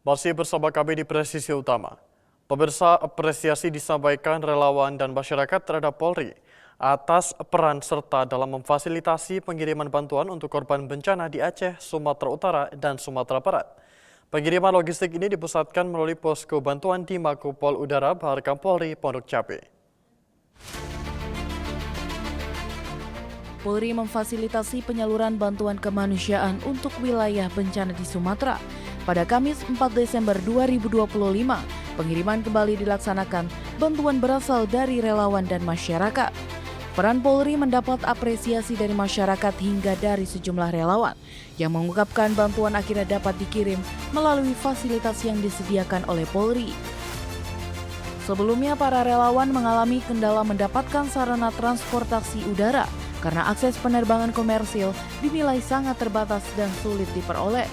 Masih bersama kami di Presisi Utama. Pemirsa, apresiasi disampaikan relawan dan masyarakat terhadap Polri atas peran serta dalam memfasilitasi pengiriman bantuan untuk korban bencana di Aceh, Sumatera Utara, dan Sumatera Barat. Pengiriman logistik ini dipusatkan melalui posko bantuan di Makopol Udara Baharkam Polri, Pondok Cabe. Polri memfasilitasi penyaluran bantuan kemanusiaan untuk wilayah bencana di Sumatera. Pada Kamis 4 Desember 2025, pengiriman kembali dilaksanakan, bantuan berasal dari relawan dan masyarakat. Peran Polri mendapat apresiasi dari masyarakat hingga dari sejumlah relawan yang mengungkapkan bantuan akhirnya dapat dikirim melalui fasilitas yang disediakan oleh Polri. Sebelumnya, para relawan mengalami kendala mendapatkan sarana transportasi udara karena akses penerbangan komersil dinilai sangat terbatas dan sulit diperoleh.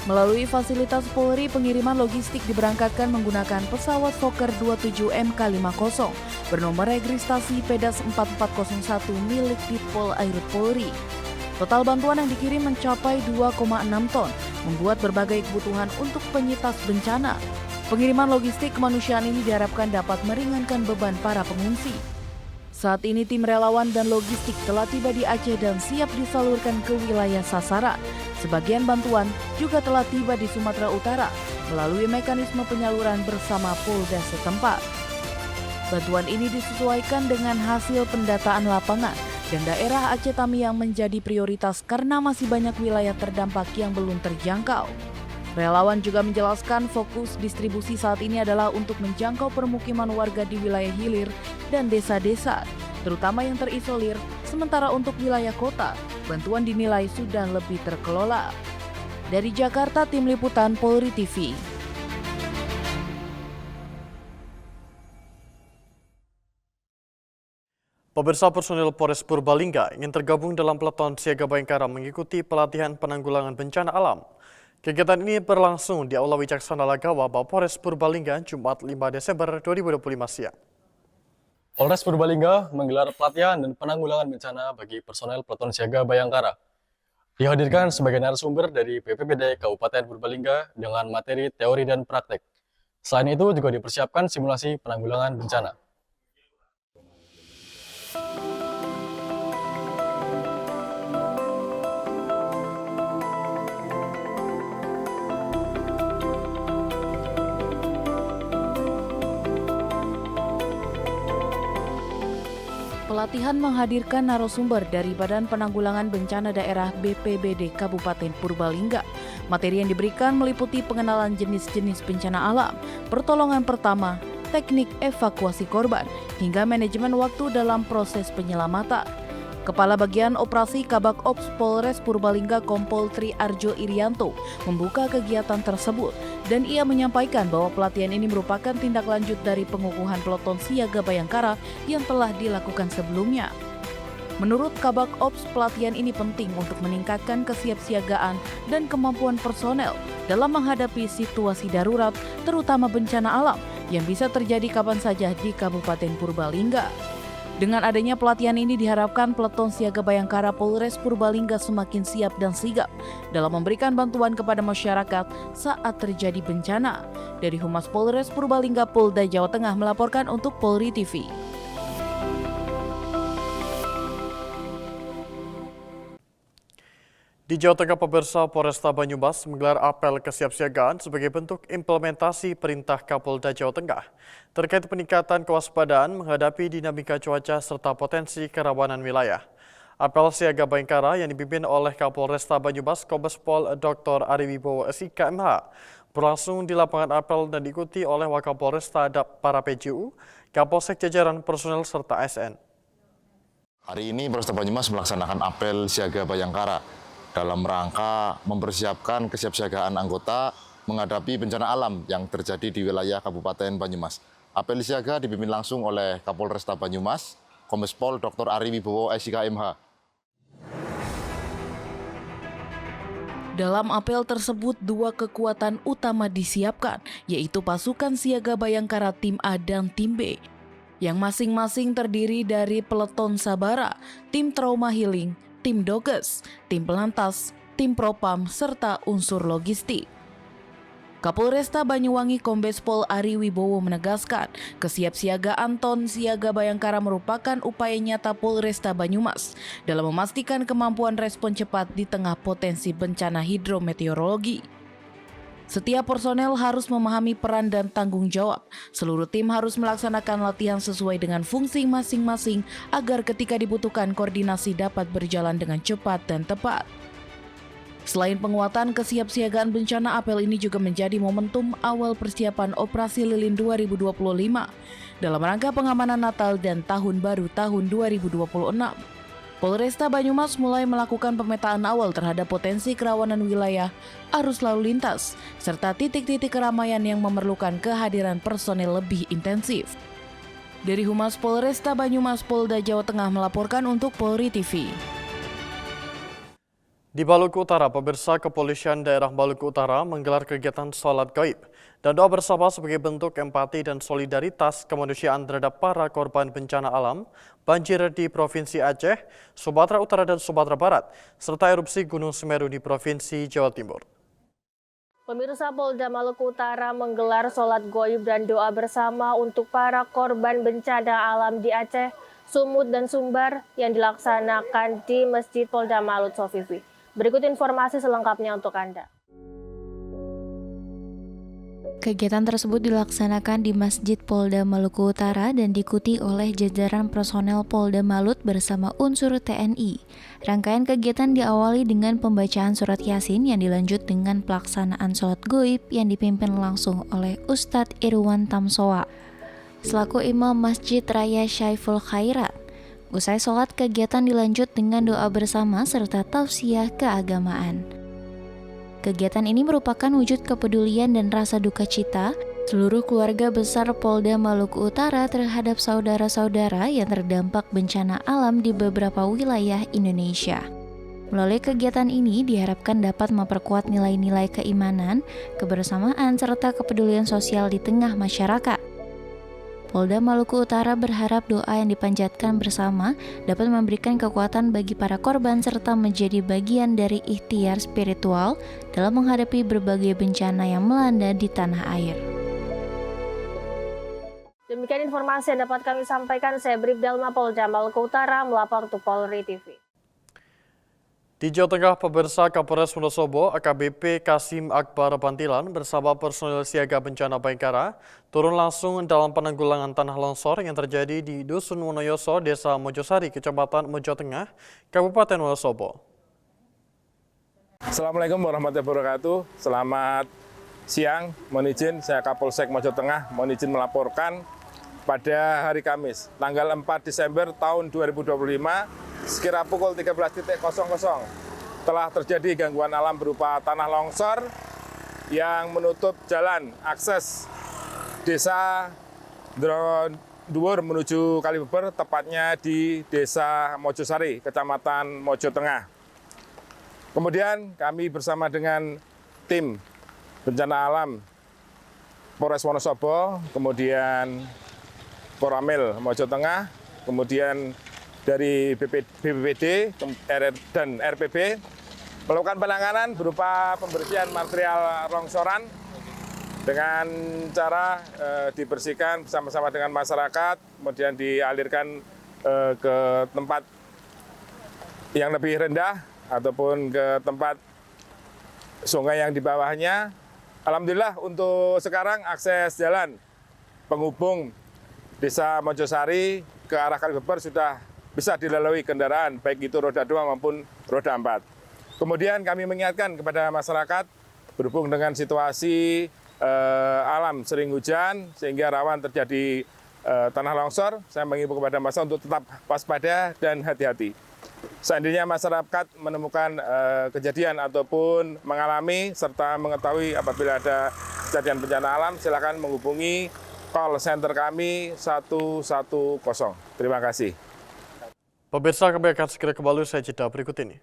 Melalui fasilitas Polri, pengiriman logistik diberangkatkan menggunakan pesawat Fokker 27 MK50 bernomor registrasi Pedas 4401 milik Ditpol Airut Polri. Total bantuan yang dikirim mencapai 2,6 ton, membuat berbagai kebutuhan untuk penyintas bencana. Pengiriman logistik kemanusiaan ini diharapkan dapat meringankan beban para pengungsi. Saat ini tim relawan dan logistik telah tiba di Aceh dan siap disalurkan ke wilayah sasaran. Sebagian bantuan juga telah tiba di Sumatera Utara melalui mekanisme penyaluran bersama Polda setempat. Bantuan ini disesuaikan dengan hasil pendataan lapangan dan daerah Aceh Tamiang menjadi prioritas karena masih banyak wilayah terdampak yang belum terjangkau. Relawan juga menjelaskan fokus distribusi saat ini adalah untuk menjangkau permukiman warga di wilayah hilir dan desa-desa, terutama yang terisolir, sementara untuk wilayah kota, bantuan dinilai sudah lebih terkelola. Dari Jakarta, Tim Liputan Polri TV. Pemirsa, personil Polres Purbalingga ingin tergabung dalam peleton siaga Bayangkara mengikuti pelatihan penanggulangan bencana alam. Kegiatan ini berlangsung di Aula Wicaksana Lagawa, Polres Purbalingga, Jumat 5 Desember 2025 siang. Polres Purbalingga menggelar pelatihan dan penanggulangan bencana bagi personel peleton siaga Bayangkara. Dihadirkan sebagai narasumber dari BPBD Kabupaten Purbalingga dengan materi teori dan praktek. Selain itu juga dipersiapkan simulasi penanggulangan bencana. Pelatihan menghadirkan narasumber dari Badan Penanggulangan Bencana Daerah BPBD Kabupaten Purbalingga. Materi yang diberikan meliputi pengenalan jenis-jenis bencana alam, pertolongan pertama, teknik evakuasi korban, hingga manajemen waktu dalam proses penyelamatan. Kepala Bagian Operasi Kabak Ops Polres Purbalingga Kompol Tri Arjo Irianto membuka kegiatan tersebut dan ia menyampaikan bahwa pelatihan ini merupakan tindak lanjut dari pengukuhan peleton siaga Bayangkara yang telah dilakukan sebelumnya. Menurut Kabak Ops, pelatihan ini penting untuk meningkatkan kesiapsiagaan dan kemampuan personel dalam menghadapi situasi darurat, terutama bencana alam yang bisa terjadi kapan saja di Kabupaten Purbalingga. Dengan adanya pelatihan ini diharapkan peleton siaga Bayangkara Polres Purbalingga semakin siap dan sigap dalam memberikan bantuan kepada masyarakat saat terjadi bencana. Dari Humas Polres Purbalingga, Polda Jawa Tengah melaporkan untuk Polri TV. Di Jawa Tengah, pemirsa, Polresta Banyumas menggelar apel kesiapsiagaan sebagai bentuk implementasi perintah Kapolda Jawa Tengah terkait peningkatan kewaspadaan menghadapi dinamika cuaca serta potensi kerawanan wilayah. Apel siaga Bayangkara yang dipimpin oleh Kapolresta Banyumas Kombes Pol Dr. Ari Wibowo SIKMH berlangsung di lapangan apel dan diikuti oleh Wakapolresta, para PJU, Kapolsek jajaran personel serta ASN. Hari ini Polresta Banyumas melaksanakan apel siaga Bayangkara dalam rangka mempersiapkan kesiapsiagaan anggota menghadapi bencana alam yang terjadi di wilayah Kabupaten Banyumas. Apel siaga dipimpin langsung oleh Kapolresta Banyumas, Kombes Pol Dr. Ari Wibowo SIKMH. Dalam apel tersebut, dua kekuatan utama disiapkan, yaitu pasukan siaga Bayangkara Tim A dan Tim B, yang masing-masing terdiri dari peleton sabara, tim trauma healing, tim doges, tim pelantas, tim propam, serta unsur logistik. Kapolresta Banyuwangi Kombes Pol Ari Wibowo menegaskan, kesiapsiagaan Ton Siaga Bayangkara merupakan upaya nyata Polresta Banyumas dalam memastikan kemampuan respon cepat di tengah potensi bencana hidrometeorologi. Setiap personel harus memahami peran dan tanggung jawab. Seluruh tim harus melaksanakan latihan sesuai dengan fungsi masing-masing agar ketika dibutuhkan koordinasi dapat berjalan dengan cepat dan tepat. Selain penguatan kesiapsiagaan bencana, apel ini juga menjadi momentum awal persiapan Operasi Lilin 2025 dalam rangka pengamanan Natal dan Tahun Baru tahun 2026. Polresta Banyumas mulai melakukan pemetaan awal terhadap potensi kerawanan wilayah, arus lalu lintas, serta titik-titik keramaian yang memerlukan kehadiran personel lebih intensif. Dari Humas Polresta Banyumas, Polda Jawa Tengah melaporkan untuk Polri TV. Di Maluku Utara, pemirsa Kepolisian Daerah Maluku Utara menggelar kegiatan sholat gaib dan doa bersama sebagai bentuk empati dan solidaritas kemanusiaan terhadap para korban bencana alam, banjir di Provinsi Aceh, Sumatera Utara dan Sumatera Barat, serta erupsi Gunung Semeru di Provinsi Jawa Timur. Pemirsa, Polda Maluku Utara menggelar sholat gaib dan doa bersama untuk para korban bencana alam di Aceh, Sumut dan Sumbar yang dilaksanakan di Masjid Polda Malut Sofifi. Berikut informasi selengkapnya untuk Anda. Kegiatan tersebut dilaksanakan di Masjid Polda Maluku Utara dan diikuti oleh jajaran personel Polda Malut bersama unsur TNI. Rangkaian kegiatan diawali dengan pembacaan surat Yasin yang dilanjut dengan pelaksanaan sholat gaib yang dipimpin langsung oleh Ustadz Irwan Tamsoa selaku Imam Masjid Raya Syaiful Khairat. Usai sholat, kegiatan dilanjut dengan doa bersama serta tausiah keagamaan. Kegiatan ini merupakan wujud kepedulian dan rasa duka cita seluruh keluarga besar Polda Maluku Utara terhadap saudara-saudara yang terdampak bencana alam di beberapa wilayah Indonesia. Melalui kegiatan ini diharapkan dapat memperkuat nilai-nilai keimanan, kebersamaan, serta kepedulian sosial di tengah masyarakat. Polda Maluku Utara berharap doa yang dipanjatkan bersama dapat memberikan kekuatan bagi para korban serta menjadi bagian dari ikhtiar spiritual dalam menghadapi berbagai bencana yang melanda di tanah air. Demikian informasi yang dapat kami sampaikan. Saya Bribda Polda Maluku Utara melapor untuk Polri TV. Di Jawa Tengah, pemirsa, Kapolres Wonosobo AKBP Kasim Akbar Bantilan bersama personel siaga bencana Bayangkara turun langsung dalam penanggulangan tanah longsor yang terjadi di Dusun Wonoyoso, Desa Mojosari, Kecamatan Mojo Tengah, Kabupaten Wonosobo. Assalamualaikum warahmatullahi wabarakatuh. Selamat siang. Mohon izin, saya Kapolsek Mojo Tengah mohon izin melaporkan pada hari Kamis, tanggal 4 Desember tahun 2025, sekira pukul 13.00 telah terjadi gangguan alam berupa tanah longsor yang menutup jalan akses Desa Dhuwur menuju Kalibeber, tepatnya di Desa Mojosari, Kecamatan Mojo Tengah. Kemudian kami bersama dengan tim bencana alam Polres Wonosobo, kemudian Koramil Mojo Tengah, kemudian dari BPBD dan RPB melakukan penanganan berupa pembersihan material longsoran dengan cara dibersihkan bersama-sama dengan masyarakat, kemudian dialirkan ke tempat yang lebih rendah ataupun ke tempat sungai yang di bawahnya. Alhamdulillah untuk sekarang akses jalan penghubung Desa Mojosari ke arah Kalibeber sudah bisa dilalui kendaraan, baik itu roda 2 maupun roda 4. Kemudian kami mengingatkan kepada masyarakat berhubung dengan situasi alam sering hujan sehingga rawan terjadi tanah longsor, saya mengimbau kepada masyarakat untuk tetap waspada dan hati-hati. Seandainya masyarakat menemukan kejadian ataupun mengalami serta mengetahui apabila ada kejadian bencana alam, silakan menghubungi call center kami 110. Terima kasih. Pemirsa, kami akan segera kembali usai jeda berikut ini.